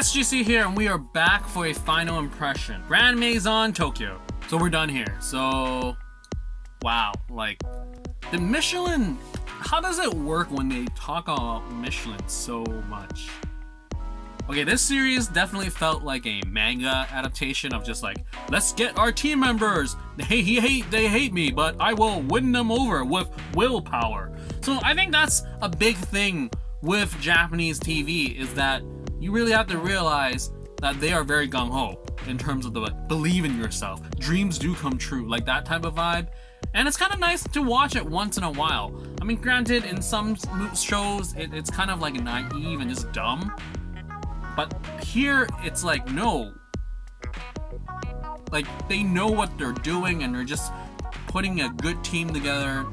SGC here, and we are back for a final impression. Grand Maison Tokyo. So we're done here. So, wow, like, the Michelin, how does it work when they talk about Michelin so much? Okay, this series definitely felt like a manga adaptation of just like, let's get our team members. They hate me, but I will win them over with willpower. So I think that's a big thing with Japanese TV, is that you really have to realize that they are very gung-ho in terms of the believe in yourself. Dreams do come true, like that type of vibe. And it's kind of nice to watch it once in a while. I mean, granted, in some shows, it's kind of like naive and just dumb. But here, it's like, no. Like, they know what they're doing and they're just putting a good team together.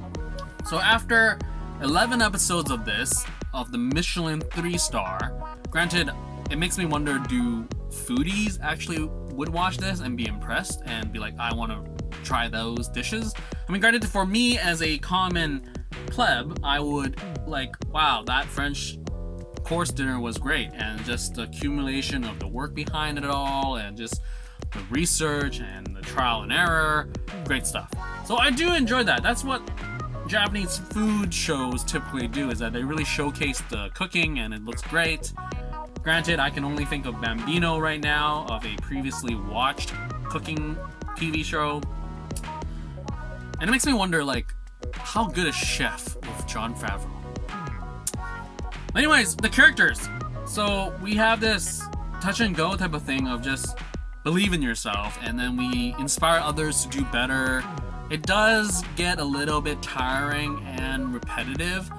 So after 11 episodes of this, of the Michelin 3-star, granted, it makes me wonder, do foodies actually would watch this and be impressed and be like, I want to try those dishes? I mean, granted, for me as a common pleb, I would like, wow, that French course dinner was great, and just the accumulation of the work behind it all, and just the research and the trial and error, great stuff. So I do enjoy that. That's what Japanese food shows typically do, is that they really showcase the cooking and it looks great. Granted, I can only think of Bambino right now, of a previously watched cooking TV show. And it makes me wonder, like, how good a chef with Jon Favreau? Anyways, the characters. So we have this touch and go type of thing of just believe in yourself, and then we inspire others to do better. It does get a little bit tiring and repetitive,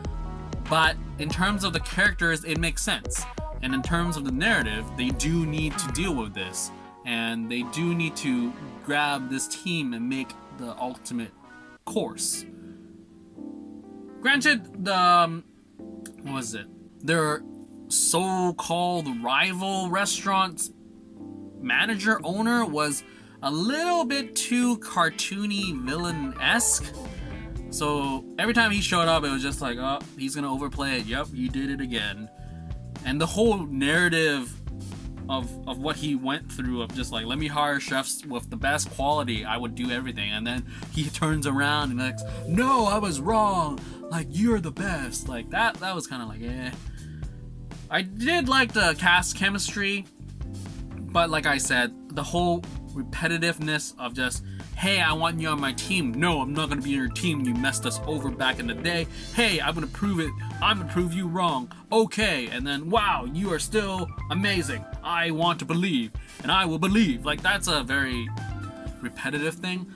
but in terms of the characters, it makes sense. And in terms of the narrative, they do need to deal with this, and they do need to grab this team and make the ultimate course. Granted, what was it? Their so-called rival restaurant's manager owner was a little bit too cartoony, villain-esque. So every time he showed up, it was just like, oh, he's gonna overplay it. Yep, you did it again. And the whole narrative of what he went through, of just like, let me hire chefs with the best quality, I would do everything. And then he turns around and like, no, I was wrong. Like, you're the best. Like, that was kind of like, eh. I did like the cast chemistry, but like I said, the whole repetitiveness of just, hey, I want you on my team. No, I'm not gonna be on your team. You messed us over back in the day. Hey, I'm gonna prove it. I'm gonna prove you wrong. Okay, and then, wow, you are still amazing. I want to believe, and I will believe. Like, that's a very repetitive thing.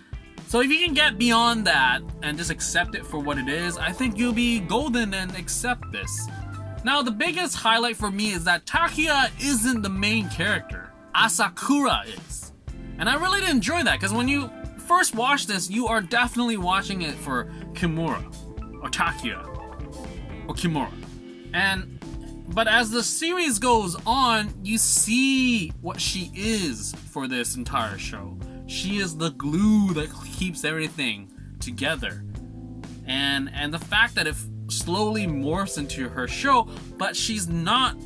So if you can get beyond that and just accept it for what it is, I think you'll be golden and accept this. Now, the biggest highlight for me is that Takia isn't the main character. Asakura is. And I really did enjoy that, because when you first watch this, you are definitely watching it for Kimura, or Takia, or Kimura. But as the series goes on, you see what she is for this entire show. She is the glue that keeps everything together. And the fact that it slowly morphs into her show, but she's not,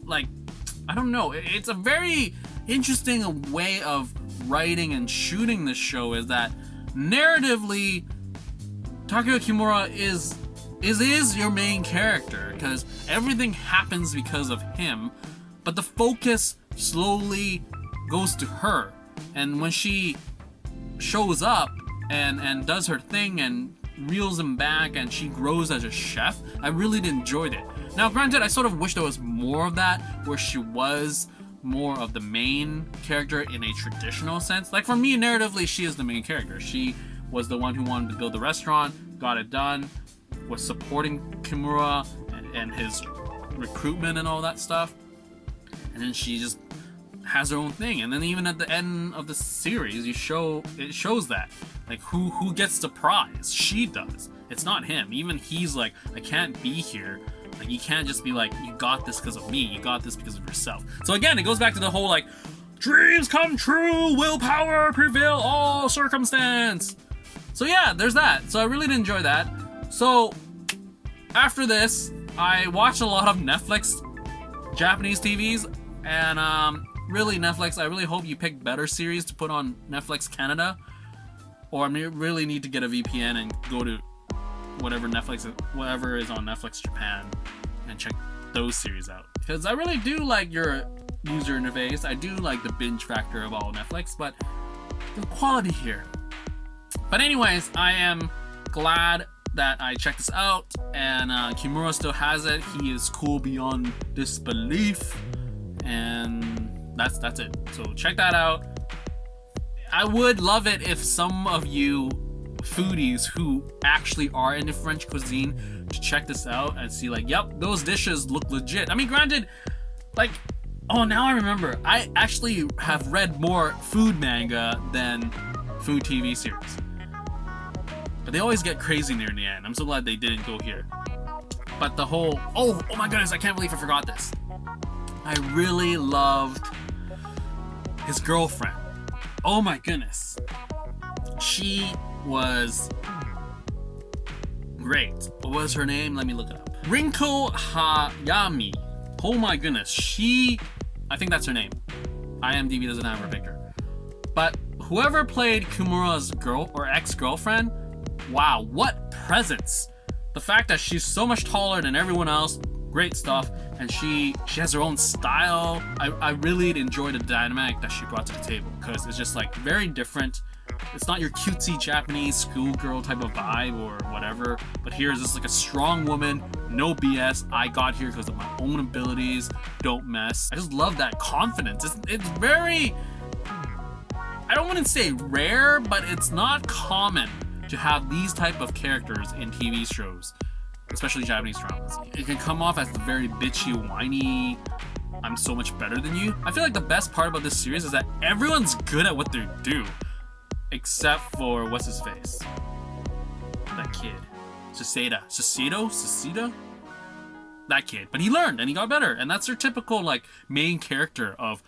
like, I don't know, it's a very interesting way of writing and shooting this show, is that narratively Takia Kimura is your main character, because everything happens because of him, but the focus slowly goes to her. And when she shows up and does her thing and reels him back and she grows as a chef, I really enjoyed it. Now, granted, I sort of wish there was more of that, where she was more of the main character in a traditional sense. Like, for me, narratively, she is the main character. She was the one who wanted to build the restaurant, got it done, was supporting Kimura and his recruitment and all that stuff. And then she just has her own thing. And then even at the end of the series, it shows that, like, who gets the prize. She does. It's not him. Even he's like, I can't be here. Like, you can't just be like, you got this because of me. You got this because of yourself. So again, it goes back to the whole, like, dreams come true, willpower prevail all circumstance. So yeah, there's that. So I really did enjoy that. So after this, I watched a lot of Netflix Japanese TVs. And really, Netflix, I really hope you pick better series to put on Netflix Canada, or I really need to get a VPN and go to whatever is on Netflix Japan and check those series out, because I really do like your user interface. I do like the binge factor of all Netflix, but the quality here. But anyways, I am glad that I checked this out, and Kimura still has it. He is cool beyond disbelief, and that's it. So check that out. I would love it if some of you foodies who actually are into French cuisine to check this out and see like, yep, those dishes look legit. I mean, granted, like, oh, now I remember, I actually have read more food manga than food TV series, but they always get crazy near the end. I'm so glad they didn't go here. But the whole, oh my goodness, I can't believe I forgot this. I really loved his girlfriend. Oh my goodness, she was great. What was her name? Let me look it up. Rinko Hayami. Oh my goodness, I think that's her name. IMDb doesn't have her picture. But whoever played Kimura's girl or ex-girlfriend, wow, what presence. The fact that she's so much taller than everyone else, great stuff, and she has her own style. I really enjoyed the dynamic that she brought to the table, because it's just like very different. It's not your cutesy Japanese schoolgirl type of vibe or whatever, but here is just like a strong woman, no BS. I got here because of my own abilities, don't mess. I just love that confidence. It's very, I don't want to say rare, but it's not common to have these type of characters in TV shows, especially Japanese dramas. It can come off as the very bitchy, whiny, I'm so much better than you. I feel like the best part about this series is that everyone's good at what they do. Except for, what's his face? That kid. Sasida? That kid. But he learned and he got better. And that's your typical like main character of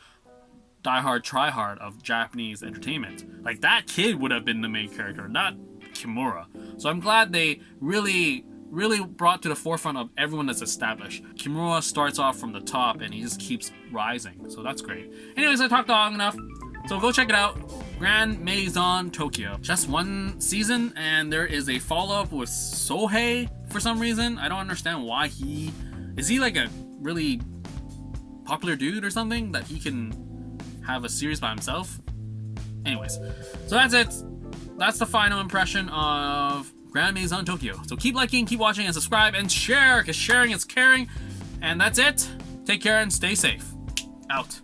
Die Hard, Try Hard of Japanese entertainment. Like that kid would have been the main character, not Kimura. So I'm glad they really brought to the forefront of everyone that's established. Kimura starts off from the top and he just keeps rising. So that's great. Anyways, I talked long enough. So go check it out. Grand Maison Tokyo. Just one season, and there is a follow-up with Sohei for some reason. I don't understand why is he like a really popular dude or something that he can have a series by himself? Anyways, so that's it. That's the final impression of Grand Maison Tokyo. So keep liking, keep watching, and subscribe, and share, because sharing is caring. And that's it. Take care and stay safe. Out.